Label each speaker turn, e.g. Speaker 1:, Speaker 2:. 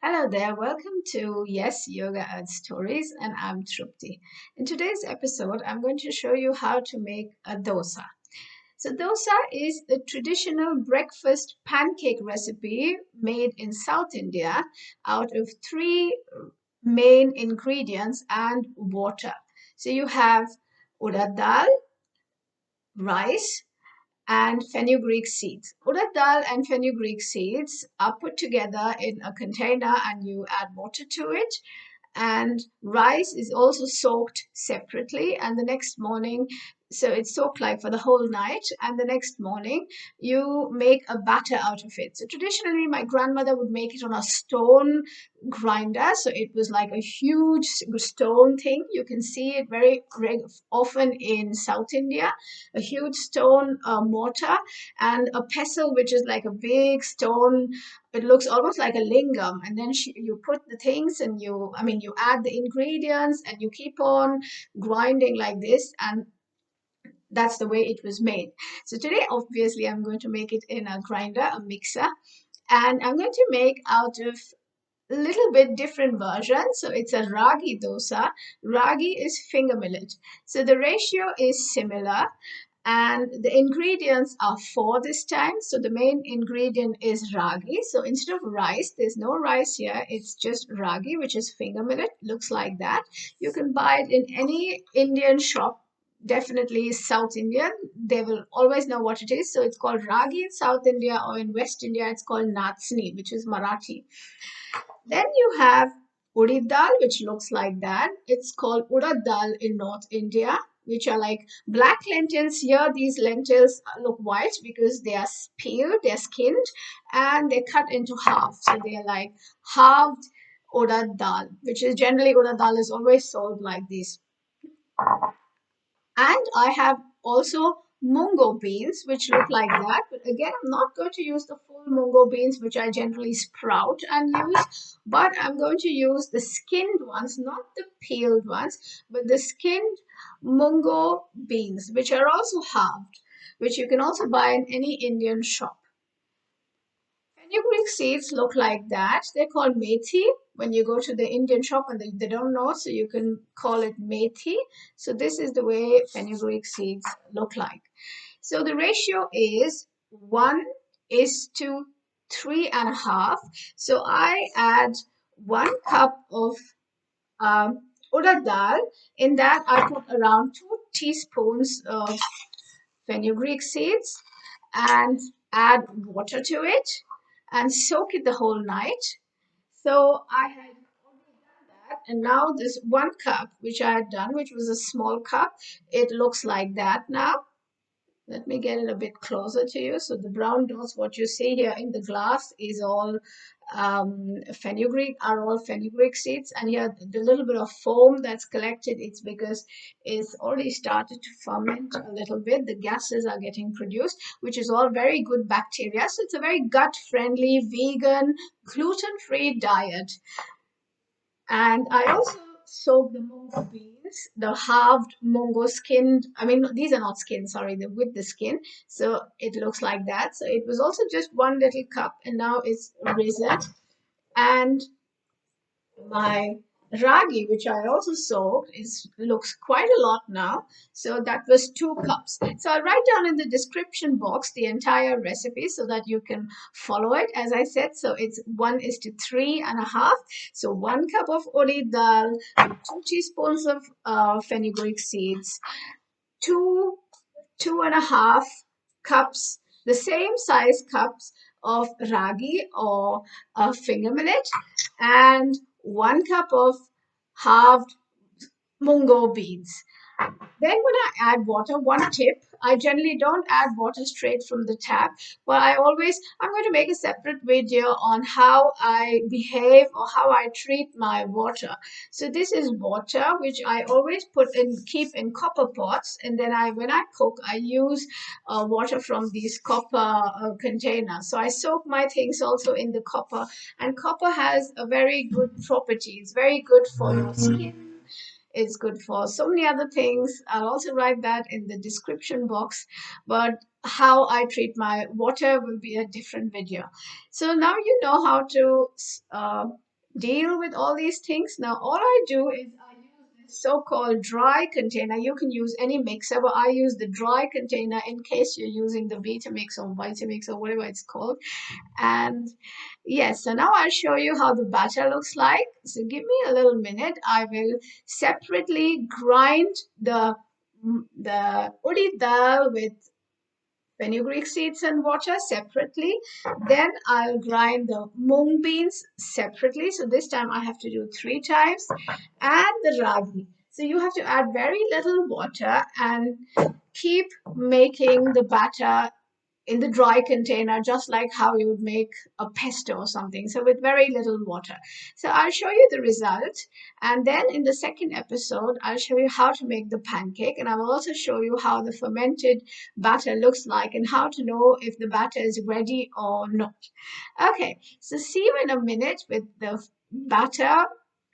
Speaker 1: Hello there, welcome to Yes Yoga Earth Stories, and I'm Trupti. In today's episode, I'm going to show you how to make a dosa. So, dosa is a traditional breakfast pancake recipe made in South India out of three main ingredients and water. So, you have urad dal, rice, and fenugreek seeds. Urad dal and fenugreek seeds are put together in a container and you add water to it. And rice is also soaked separately. And the next morning, so it's soaked like for the whole night. And the next morning, you make a batter out of it. So traditionally, my grandmother would make it on a stone grinder. So it was like a huge stone thing. You can see it very often in South India, a huge stone mortar and a pestle, which is like a big stone. It looks almost like a lingam, and then you put the things and you add the ingredients and you keep on grinding like this, and that's the way it was made. So today, obviously, I'm going to make it in a grinder, a mixer, and I'm going to make out of a little bit different version. So it's a ragi dosa. Ragi is finger millet. So the ratio is similar and the ingredients are four this time. So the main ingredient is ragi. So instead of rice, there's no rice here. It's just ragi, which is finger millet. Looks like that. You can buy it in any Indian shop. Definitely South Indian. They will always know what it is. So it's called ragi in South India, or in West India, it's called natsni, which is Marathi. Then you have urad dal, which looks like that. It's called urad dal in North India, which are like black lentils. Here, these lentils look white because they are peeled, they're skinned, and they're cut into half. So they are like halved urad dal, which is generally urad dal is always sold like this. And I have also mungo beans, which look like that. But again, I'm not going to use the full mungo beans, which I generally sprout and use, but I'm going to use the skinned ones, not the peeled ones, but the skinned mungo beans, which are also halved, which you can also buy in any Indian shop. Fenugreek seeds look like that. They're called methi when you go to the Indian shop and they don't know, so you can call it methi. So this is the way fenugreek seeds look like. So the ratio is 1:3.5. So I add 1 cup of urad dal. In that, I put around 2 teaspoons of fenugreek seeds and add water to it and soak it the whole night. So I had already done that, and now this 1 cup which I had done, which was a small cup, it looks like that now. Let me get it a bit closer to you. So the brown dots, what you see here in the glass, is all fenugreek seeds, and here the little bit of foam that's collected, it's because it's already started to ferment a little bit. The gases are getting produced, which is all very good bacteria. So it's a very gut-friendly, vegan, gluten-free diet. And I also soak the mungo beans, the halved mungo skinned. I mean, these are not skin, sorry, they're with the skin. So it looks like that. So it was also just 1 little cup, and now it's risen. And my ragi, which I also soaked, is looks quite a lot now. So that was 2 cups. So I'll write down in the description box the entire recipe so that you can follow it. As I said, so it's 1:3.5. So 1 cup of urad dal, 2 teaspoons of fenugreek seeds, 2.5 cups, the same size cups of ragi or finger millet, and 1 cup of halved mungo beans. Then when I add water, one tip, I generally don't add water straight from the tap, but I'm going to make a separate video on how I behave or how I treat my water. So this is water, which I always keep in copper pots. And then when I cook, I use water from these copper containers. So I soak my things also in the copper, and copper has a very good property. It's very good for your skin. It's good for so many other things. I'll also write that in the description box. But how I treat my water will be a different video. So now you know how to deal with all these things. Now, all I do is I use this so-called dry container. You can use any mixer, but I use the dry container in case you're using the Vitamix or Vitamix or whatever it's called. And yes, so now I'll show you how the batter looks like. So give me a little minute. I will separately grind the urdi dal with fenugreek seeds and water separately. Then I'll grind the mung beans separately. So this time I have to do 3 times. And the ragi. So you have to add very little water and keep making the batter in the dry container, just like how you would make a pesto or something. So with very little water. So I'll show you the result. And then in the second episode, I'll show you how to make the pancake. And I will also show you how the fermented batter looks like and how to know if the batter is ready or not. Okay, so see you in a minute with the batter